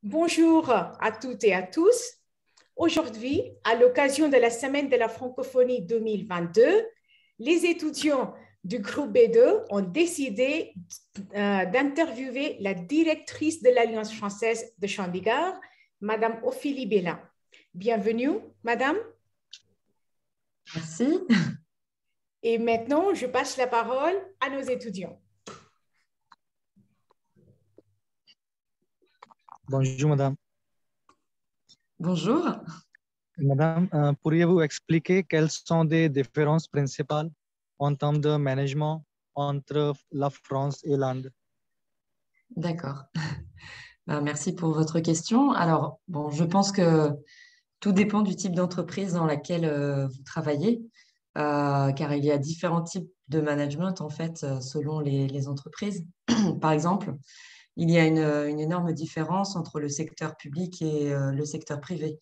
Bonjour à toutes et à tous. Aujourd'hui, à l'occasion de la Semaine de la francophonie 2022, les étudiants du groupe B2 ont décidé d'interviewer la directrice de l'Alliance française de Chandigarh, Madame Ophélie Bellin. Bienvenue, Madame. Merci. Et maintenant, je passe la parole à nos étudiants. Bonjour, madame. Bonjour. Madame, pourriez-vous expliquer quelles sont les différences principales en termes de management entre la France et l'Inde? D'accord. Merci pour votre question. Alors, bon, je pense que tout dépend du type d'entreprise dans laquelle vous travaillez, car il y a différents types de management, en fait, selon les entreprises. Par exemple, il y a une énorme différence entre le secteur public et le secteur privé.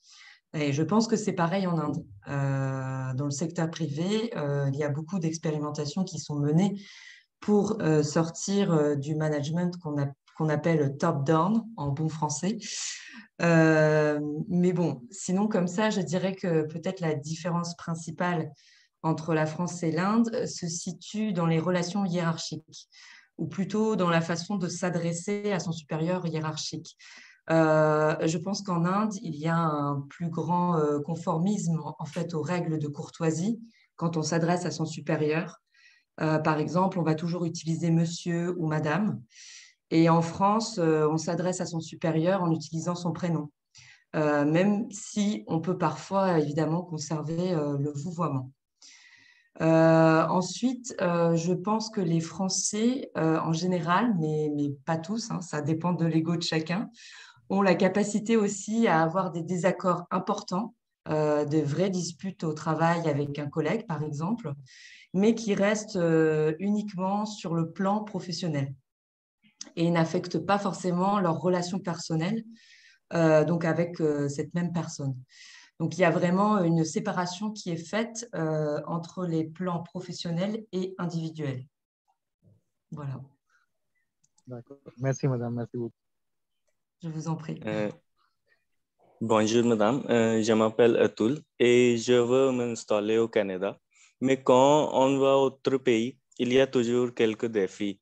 Et je pense que c'est pareil en Inde. Dans le secteur privé, il y a beaucoup d'expérimentations qui sont menées pour sortir du management qu'on appelle top-down en bon français. Mais bon, sinon comme ça, je dirais que peut-être la différence principale entre la France et l'Inde se situe dans les relations hiérarchiques, ou plutôt dans la façon de s'adresser à son supérieur hiérarchique. Je pense qu'en Inde, il y a un plus grand conformisme en fait aux règles de courtoisie quand on s'adresse à son supérieur. Par exemple, on va toujours utiliser monsieur ou madame. Et en France, on s'adresse à son supérieur en utilisant son prénom, même si on peut parfois évidemment conserver le vouvoiement. Ensuite, je pense que les Français, en général, mais pas tous, hein, ça dépend de l'ego de chacun, ont la capacité aussi à avoir des désaccords importants, de vraies disputes au travail avec un collègue, par exemple, mais qui restent uniquement sur le plan professionnel et n'affectent pas forcément leurs relations personnelles, donc avec cette même personne. Donc, il y a vraiment une séparation qui est faite entre les plans professionnels et individuels. Voilà. D'accord. Merci, madame. Merci beaucoup. Je vous en prie. Bonjour madame, je m'appelle Atul et je veux m'installer au Canada. Mais quand on va à autre pays, il y a toujours quelques défis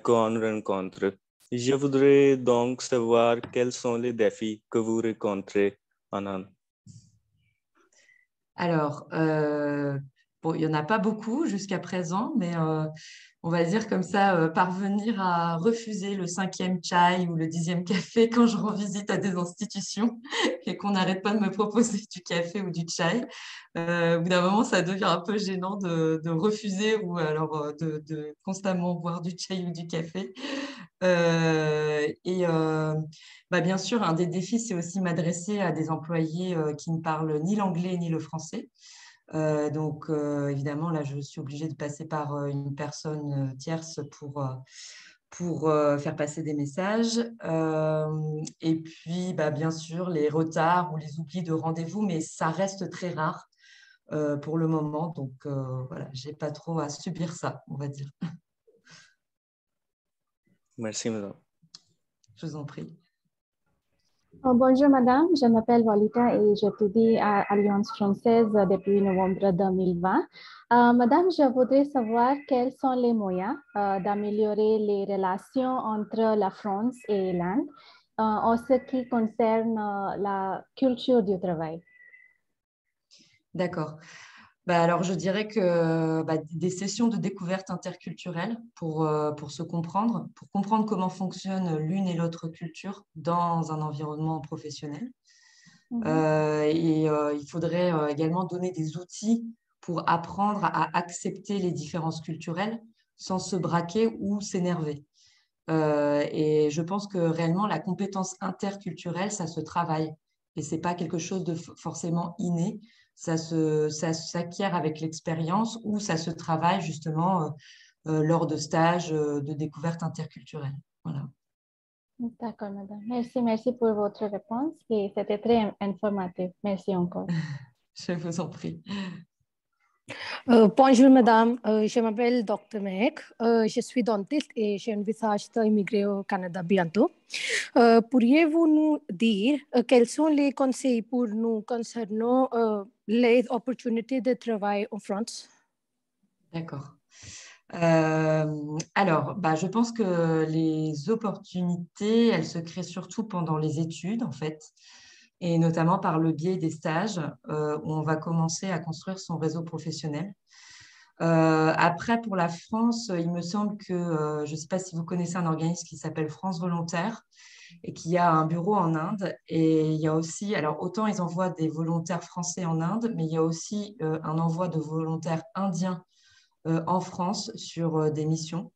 qu'on rencontre. Je voudrais donc savoir quels sont les défis que vous rencontrez en Inde. Alors, bon, il n'y en a pas beaucoup jusqu'à présent, mais on va dire comme ça, parvenir à refuser le 5e chai ou le 10e café quand je rends visite à des institutions et qu'on n'arrête pas de me proposer du café ou du chai. Au bout d'un moment, ça devient un peu gênant de refuser ou alors de constamment boire du chai ou du café. Bien sûr, un des défis, c'est aussi m'adresser à des employés qui ne parlent ni l'anglais ni le français. Donc, évidemment, là, je suis obligée de passer par une personne tierce pour faire passer des messages. Et puis, bien sûr, les retards ou les oublis de rendez-vous, mais ça reste très rare pour le moment. Donc, voilà, je n'ai pas trop à subir ça, on va dire. Merci madame. Je vous en prie. Bonjour madame, je m'appelle Walita et j'étudie à Alliance française depuis novembre 2020. Madame, je voudrais savoir quels sont les moyens d'améliorer les relations entre la France et l'Inde en ce qui concerne la culture du travail. D'accord. Alors, je dirais que des sessions de découverte interculturelle pour se comprendre, pour comprendre comment fonctionne l'une et l'autre culture dans un environnement professionnel. Il faudrait également donner des outils pour apprendre à accepter les différences culturelles sans se braquer ou s'énerver. Et je pense que réellement, la compétence interculturelle, ça se travaille. Et ce n'est pas quelque chose de forcément inné. Ça s'acquiert avec l'expérience ou ça se travaille justement lors de stages de découverte interculturelle. Voilà. D'accord, madame. Merci pour votre réponse et c'était très informatif. Merci encore. Je vous en prie. Bonjour madame, je m'appelle Dr Mehek, je suis dentiste et j'envisage d'immigrer au Canada bientôt. Pourriez-vous nous dire quels sont les conseils pour nous concernant les opportunités de travail en France? D'accord. Alors, je pense que les opportunités, elles se créent surtout pendant les études, en fait, et notamment par le biais des stages, où on va commencer à construire son réseau professionnel. Après, pour la France, il me semble que, je ne sais pas si vous connaissez un organisme qui s'appelle France Volontaire et qui a un bureau en Inde. Et il y a aussi, alors autant ils envoient des volontaires français en Inde, mais il y a aussi un envoi de volontaires indiens en France sur des missions.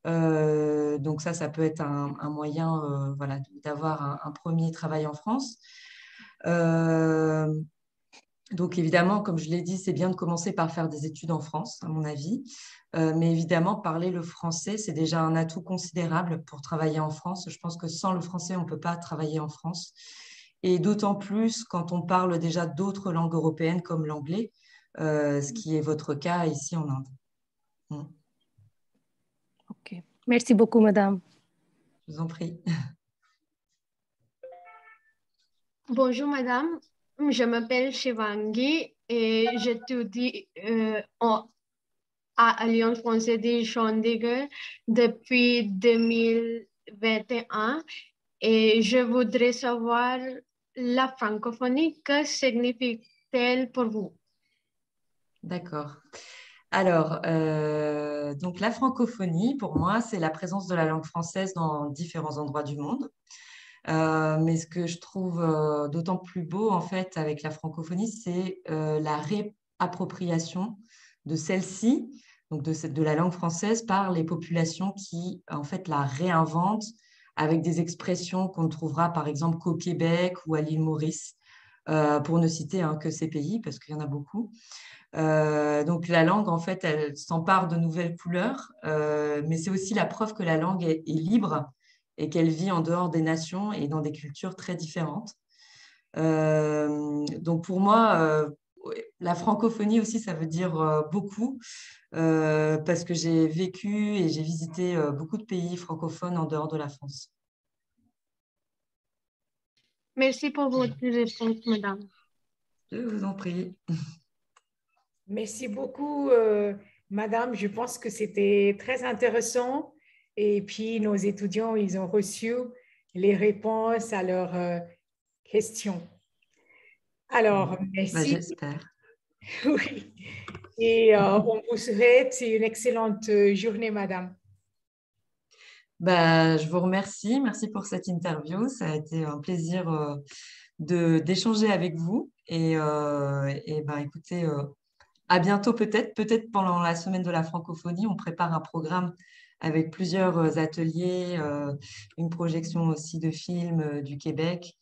Donc ça peut être un moyen voilà, d'avoir un premier travail en France. Donc évidemment, comme je l'ai dit, c'est bien de commencer par faire des études en France, à mon avis. Mais évidemment, parler le français, c'est déjà un atout considérable pour travailler en France. Je pense que sans le français, on ne peut pas travailler en France. Et d'autant plus quand on parle déjà d'autres langues européennes comme l'anglais, ce qui est votre cas ici en Inde. Ok, merci beaucoup madame. Je vous en prie. Bonjour madame, je m'appelle Shivangi et j'étudie à Alliance française de Chandigarh depuis 2021 et je voudrais savoir la francophonie, que signifie-t-elle pour vous? D'accord. Alors, donc la francophonie, pour moi, c'est la présence de la langue française dans différents endroits du monde. Mais ce que je trouve d'autant plus beau, en fait, avec la francophonie, c'est la réappropriation de celle-ci, donc de la langue française, par les populations qui, en fait, la réinventent avec des expressions qu'on ne trouvera, par exemple, qu'au Québec ou à l'île Maurice, pour ne citer que ces pays, parce qu'il y en a beaucoup. Donc la langue, en fait, elle s'empare de nouvelles couleurs, mais c'est aussi la preuve que la langue est libre et qu'elle vit en dehors des nations et dans des cultures très différentes. Donc pour moi, la francophonie aussi, ça veut dire beaucoup, parce que j'ai vécu et j'ai visité beaucoup de pays francophones en dehors de la France. Merci pour votre réponse, madame. Je vous en prie. Merci beaucoup, madame. Je pense que c'était très intéressant. Et puis, nos étudiants, ils ont reçu les réponses à leurs questions. Alors, merci. J'espère. Oui. Et on vous souhaite une excellente journée, madame. Je vous remercie. Merci pour cette interview. Ça a été un plaisir d'échanger avec vous. Et écoutez, à bientôt peut-être pendant la semaine de la francophonie. On prépare un programme avec plusieurs ateliers, une projection aussi de films du Québec.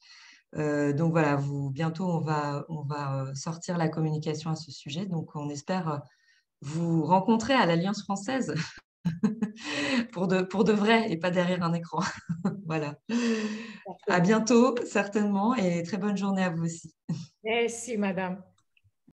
Donc voilà, bientôt on va sortir la communication à ce sujet. Donc on espère vous rencontrer à l'Alliance française pour de vrai et pas derrière un écran. Voilà. À bientôt certainement et très bonne journée à vous aussi. Merci, madame.